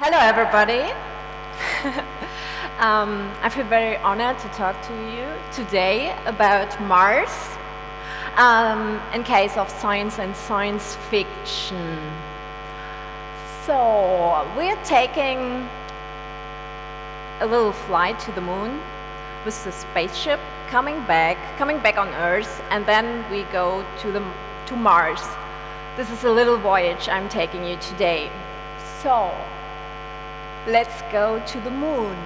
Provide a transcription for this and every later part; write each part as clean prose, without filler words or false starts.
Hello, everybody. I feel very honored to talk to you today about Mars in case of science and science fiction. So we're taking a little flight to the moon with the spaceship, coming back on Earth, and then we go to Mars. This is a little voyage I'm taking you today. So let's go to the moon.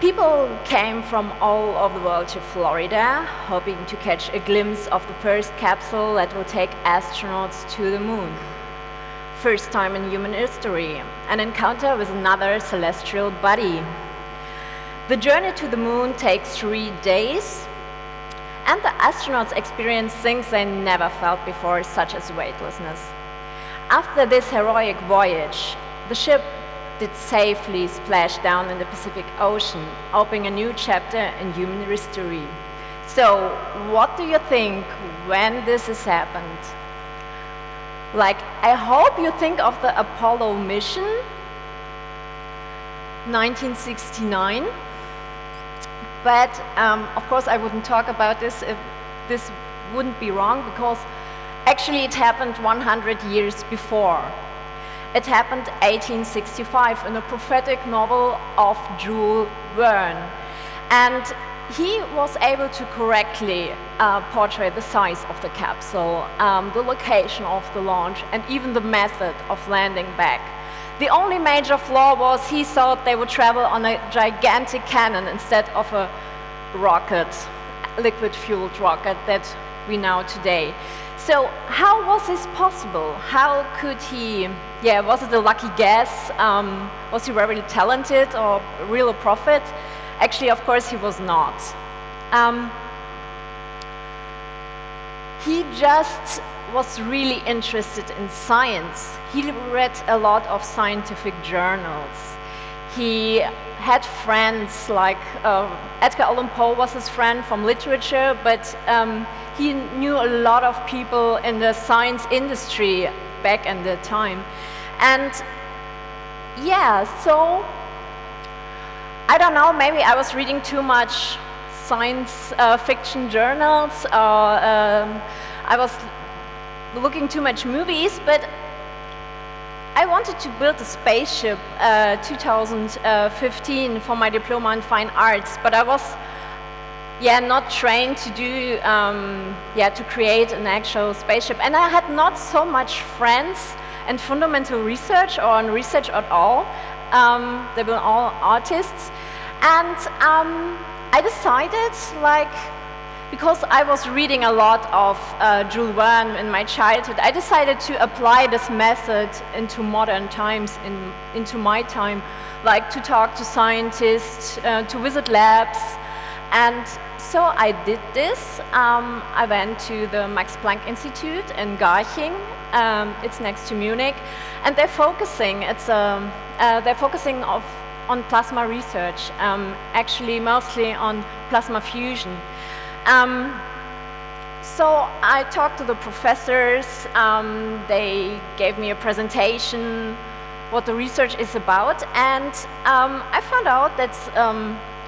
People came from all over the world to Florida, hoping to catch a glimpse of the first capsule that will take astronauts to the moon. First time in human history, an encounter with another celestial body. The journey to the moon takes 3 days, and the astronauts experience things they never felt before, such as weightlessness. After this heroic voyage, the ship did safely splash down in the Pacific Ocean, opening a new chapter in human history. So, what do you think when this has happened? Like, I hope you think of the Apollo mission, 1969. But, of course, I wouldn't talk about this if this wouldn't be wrong, because actually, it happened 100 years before. It happened 1865 in a prophetic novel of Jules Verne. And he was able to correctly portray the size of the capsule, the location of the launch, and even the method of landing back. The only major flaw was he thought they would travel on a gigantic cannon instead of a rocket, liquid-fueled rocket that we know today. So how was this possible? How could he, was it a lucky guess? Was he very talented or real a prophet? Actually, of course, he was not. He just was really interested in science. He read a lot of scientific journals. He had friends like Edgar Allan Poe was his friend from literature, but he knew a lot of people in the science industry back in the time. And so I don't know, maybe I was reading too much science fiction journals, or I was looking too much movies, but I wanted to build a spaceship 2015 for my diploma in fine arts, but I was not trained to do to create an actual spaceship, and I had not so much friends in fundamental research or in research at all. They were all artists, and I decided, because I was reading a lot of Jules Verne in my childhood, I decided to apply this method into modern times, into my time, like to talk to scientists, to visit labs. And so I did this. I went to the Max Planck Institute in Garching. It's next to Munich, and they're focusing. They're focusing on plasma research, actually mostly on plasma fusion. So I talked to the professors. They gave me a presentation, what the research is about, and I found out that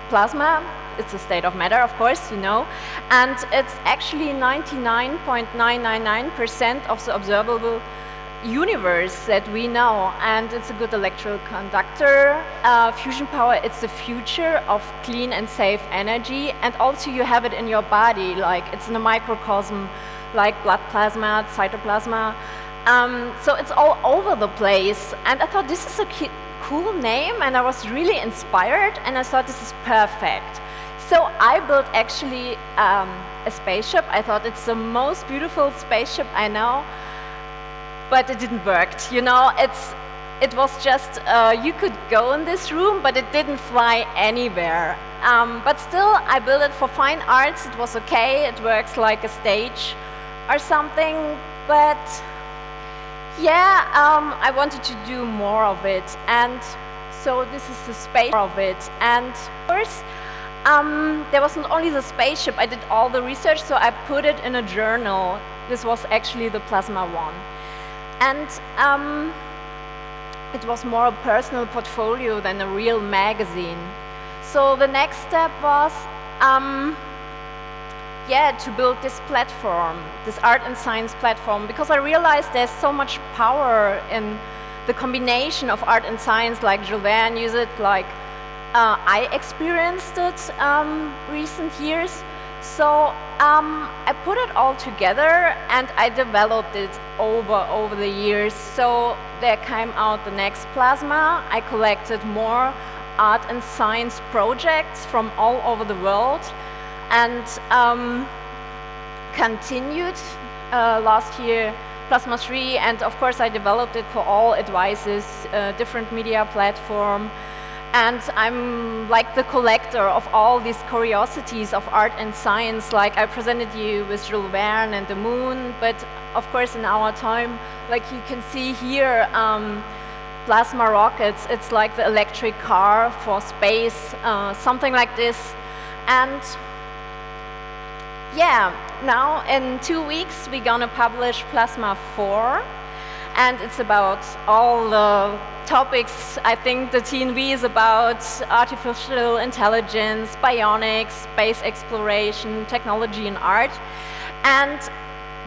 plasma, it's a state of matter, of course, you know, and it's actually 99.999% of the observable universe that we know, and it's a good electrical conductor. Fusion power, it's the future of clean and safe energy, and also you have it in your body, like it's in a microcosm, like blood plasma, cytoplasma. So it's all over the place, and I thought this is a cool name, and I was really inspired, and I thought this is perfect. So I built actually a spaceship. I thought it's the most beautiful spaceship I know, but it didn't work. You know, it was just, you could go in this room, but it didn't fly anywhere. But still, I built it for fine arts. It was okay. It works like a stage or something. But I wanted to do more of it. And so this is the space of it. And of course, there wasn't only the spaceship. I did all the research, so I put it in a journal. This was actually the plasma one. And it was more a personal portfolio than a real magazine. So the next step was, yeah, to build this platform, this art and science platform, because I realized there's so much power in the combination of art and science, like Jules Verne used it, like I experienced it recent years. So I put it all together and I developed it over the years. So there came out the next plasma. I collected more art and science projects from all over the world and continued last year Plasma 3, and of course I developed it for all advices, different media platform. And I'm like the collector of all these curiosities of art and science, like I presented you with Jules Verne and the moon, but of course in our time, like you can see here, plasma rockets, it's like the electric car for space, something like this. And yeah, now in 2 weeks we're gonna publish Plasma 4, and it's about all the topics. I think the TNW is about artificial intelligence, bionics, space exploration, technology and art. And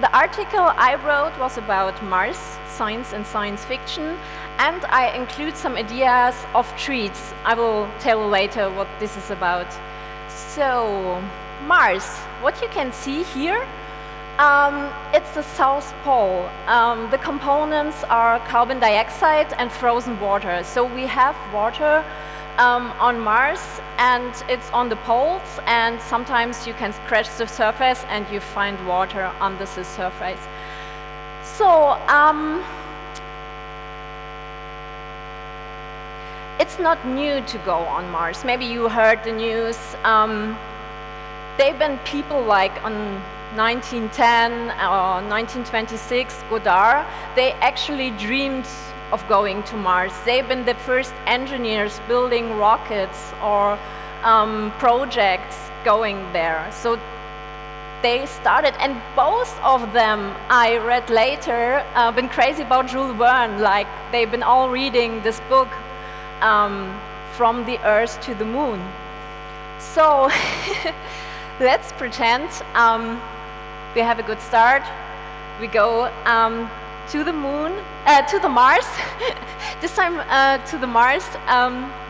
the article I wrote was about Mars, science and science fiction, and I include some ideas of treats. I will tell later what this is about. So, Mars, what you can see here, it's the South Pole. The components are carbon dioxide and frozen water. So we have water on Mars, and it's on the poles, and sometimes you can scratch the surface and you find water under the surface. So it's not new to go on Mars. Maybe you heard the news. They've been people like on 1910 or 1926, Goddard, they actually dreamed of going to Mars. They've been the first engineers building rockets or projects going there. So they started, and both of them, I read later, been crazy about Jules Verne, like they've been all reading this book, From the Earth to the Moon. So let's pretend we have a good start. We go to the moon, to the Mars, this time to the Mars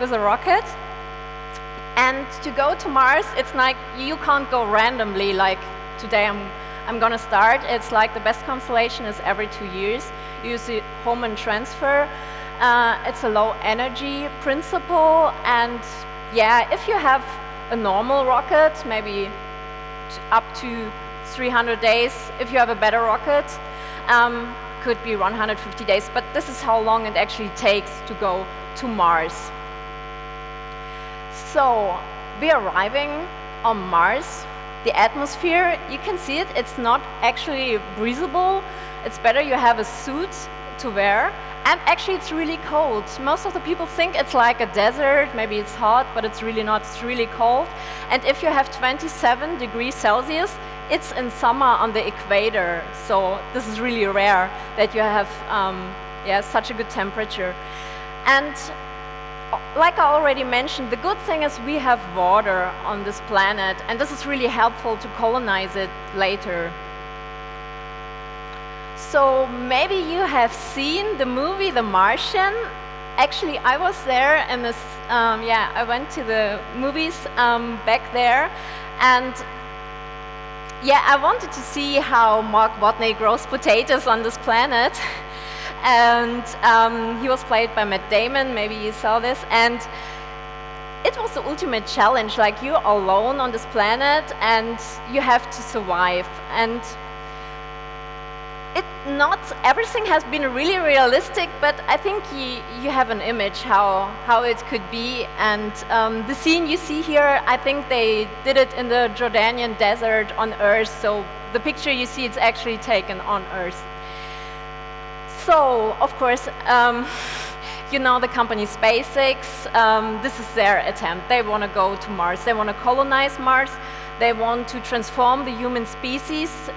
with a rocket. And to go to Mars, it's like you can't go randomly, like today I'm gonna start. It's like the best constellation is every 2 years. You use the Hohmann transfer. It's a low energy principle, and yeah, if you have a normal rocket, maybe up to 300 days. If you have a better rocket, could be 150 days, but this is how long it actually takes to go to Mars. So we're arriving on Mars. The atmosphere, you can see it, it's not actually breathable. It's better you have a suit to wear. And actually it's really cold. Most of the people think it's like a desert, maybe it's hot, but it's really not, it's really cold. And if you have 27 degrees Celsius, it's in summer on the equator. So this is really rare that you have yeah, such a good temperature. And like I already mentioned, the good thing is we have water on this planet, and this is really helpful to colonize it later. So maybe you have seen the movie The Martian. Actually, I was there, and this, yeah, I went to the movies back there, and yeah, I wanted to see how Mark Watney grows potatoes on this planet. And he was played by Matt Damon, maybe you saw this, and it was the ultimate challenge, like you're alone on this planet and you have to survive. And not everything has been really realistic, but I think you have an image how it could be. And the scene you see here, I think they did it in the Jordanian desert on Earth, so the picture you see, it's actually taken on Earth. So, of course, you know the company SpaceX, this is their attempt. They want to go to Mars, they want to colonize Mars, they want to transform the human species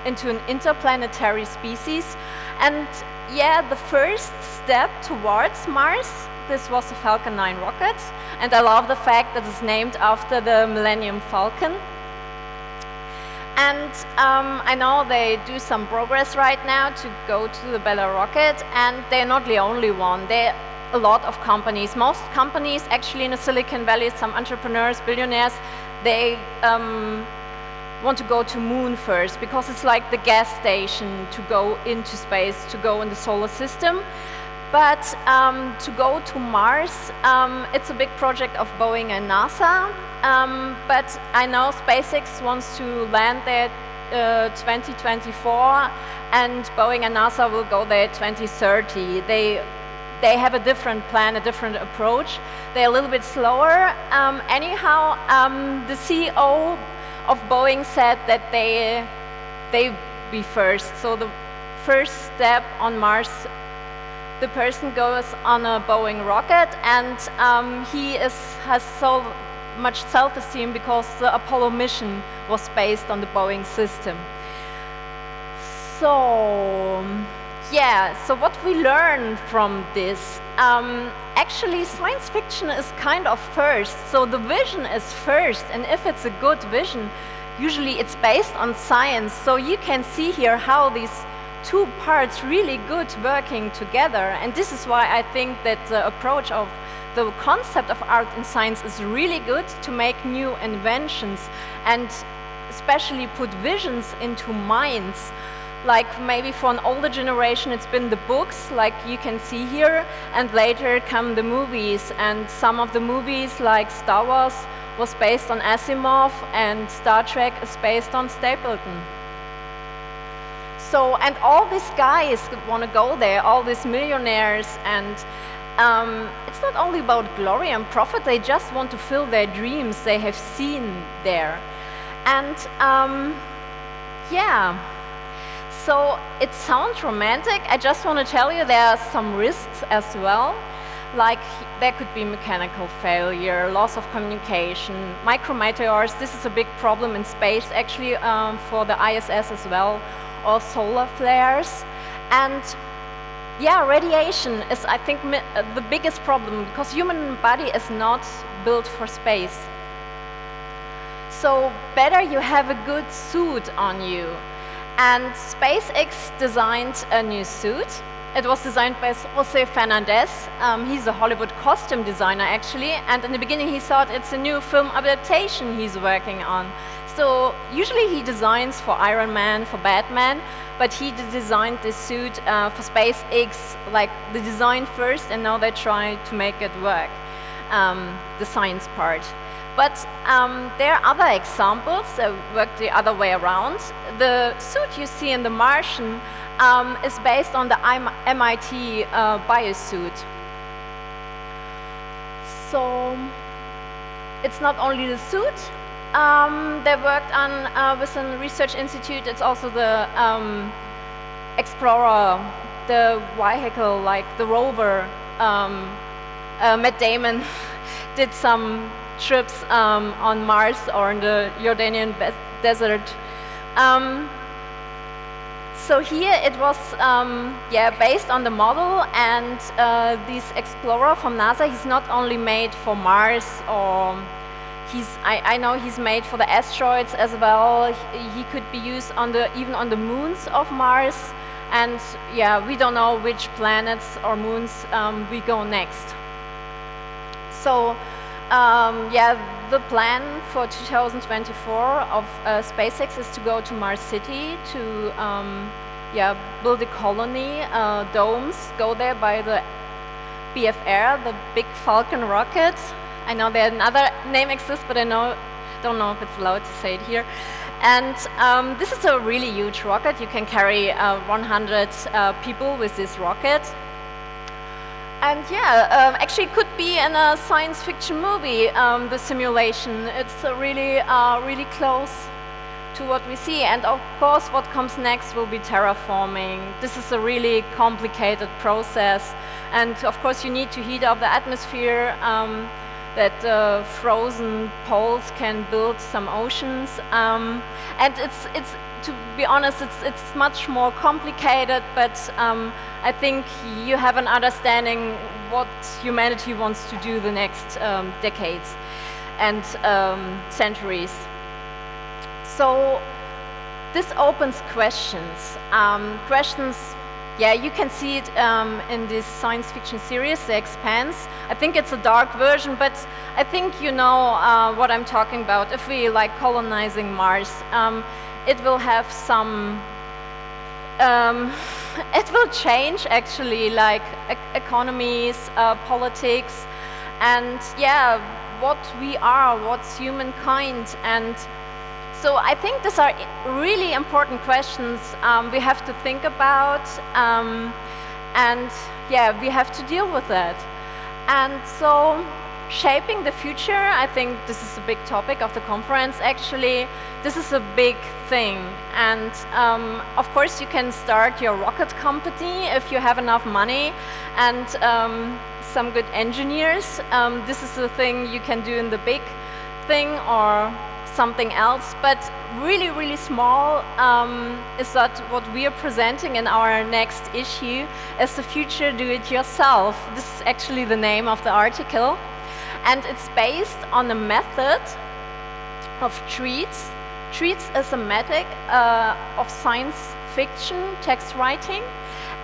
into an interplanetary species. And yeah, the first step towards Mars. This was the Falcon 9 rocket, and I love the fact that it's named after the Millennium Falcon. And I know they do some progress right now to go to the Bella rocket, and they're not the only one. There are a lot of companies. Most companies actually in the Silicon Valley, some entrepreneurs, billionaires, they want to go to moon first because it's like the gas station to go into space, to go in the solar system. But to go to Mars, it's a big project of Boeing and NASA. But I know SpaceX wants to land there 2024, and Boeing and NASA will go there 2030. They have a different plan, a different approach. They're a little bit slower. Anyhow, the CEO of Boeing said that they be first. So the first step on Mars, the person goes on a Boeing rocket, and he has so much self-esteem because the Apollo mission was based on the Boeing system. So, yeah, so what we learn from this, actually science fiction is kind of first, so the vision is first, and if it's a good vision, usually it's based on science, so you can see here how these two parts really good working together, and this is why I think that the approach of the concept of art and science is really good to make new inventions and especially put visions into minds. Like maybe for an older generation it's been the books, like you can see here, and later come the movies, and some of the movies like Star Wars was based on Asimov, and Star Trek is based on Stapleton. So, and all these guys want to go there, all these millionaires, and it's not only about glory and profit, they just want to fill their dreams they have seen there. And yeah, so it sounds romantic. I just want to tell you there are some risks as well. Like there could be mechanical failure, loss of communication, micrometeors. This is a big problem in space actually for the ISS as well, or solar flares. And yeah, radiation is, I think, the biggest problem because human body is not built for space. So better you have a good suit on you. And SpaceX designed a new suit. It was designed by Jose Fernandez. He's a Hollywood costume designer actually, and in the beginning he thought it's a new film adaptation he's working on. So usually he designs for Iron Man, for Batman, but he designed this suit for SpaceX, like the design first, and now they try to make it work, the science part. But there are other examples that work the other way around. The suit you see in The Martian is based on the MIT biosuit. So it's not only the suit. They worked on with a research institute. It's also the Explorer, the vehicle, like the rover. Matt Damon did some trips on Mars or in the Jordanian desert. So here it was yeah, based on the model, and this Explorer from NASA, he's not only made for Mars, or I know he's made for the asteroids as well. He could be used on even on the moons of Mars, and yeah, we don't know which planets or moons we go next. So yeah, the plan for 2024 of SpaceX is to go to Mars City to yeah, build a colony, domes, go there by the BFR, the Big Falcon rocket. I know that another name exists, but I don't know if it's allowed to say it here. And this is a really huge rocket. You can carry 100 people with this rocket. And yeah, actually it could be in a science fiction movie, the simulation. It's really, really close to what we see. And of course, what comes next will be terraforming. This is a really complicated process. And of course, you need to heat up the atmosphere. that frozen poles can build some oceans. And it's to be honest, it's much more complicated, but I think you have an understanding what humanity wants to do the next decades and centuries. So this opens questions. Yeah, you can see it in this science fiction series, The Expanse. I think it's a dark version, but I think you know what I'm talking about. If we like colonizing Mars, it will have some, it will change actually, like economies, politics, and yeah, what we are, what's humankind. And so I think these are really important questions we have to think about, and yeah, we have to deal with that. And so shaping the future, I think this is a big topic of the conference actually. This is a big thing, and of course you can start your rocket company if you have enough money and some good engineers. This is a thing you can do in the big thing or something else, but really, really small is that what we are presenting in our next issue as the future do-it-yourself. This is actually the name of the article, and it's based on a method of treats. Treats is a method of science fiction text writing,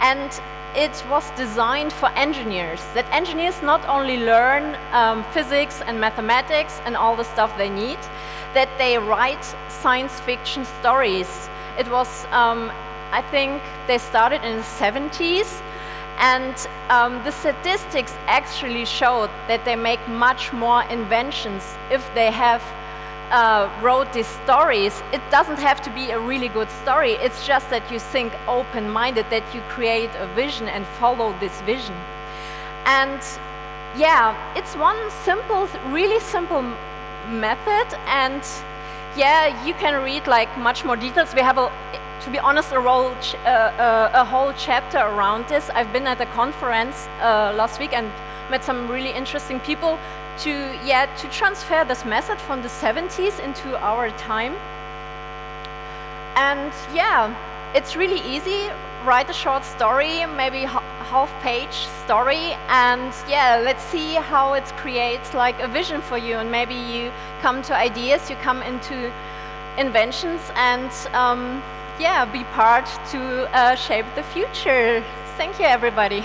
and it was designed for engineers, that engineers not only learn physics and mathematics and all the stuff they need, that they write science fiction stories. It was, I think they started in the 70s, and the statistics actually showed that they make much more inventions if they have wrote these stories. It doesn't have to be a really good story, it's just that you think open-minded, that you create a vision and follow this vision. And yeah, it's one simple, really simple method, and yeah, you can read like much more details. We have to be honest, a whole chapter around this. I've been at a conference last week and met some really interesting people to transfer this method from the 70s into our time. And yeah, it's really easy. Write a short story, maybe half-page story, and yeah, let's see how it creates like a vision for you, and maybe you come to ideas, you come into inventions, and yeah, be part to shape the future. Thank you, everybody.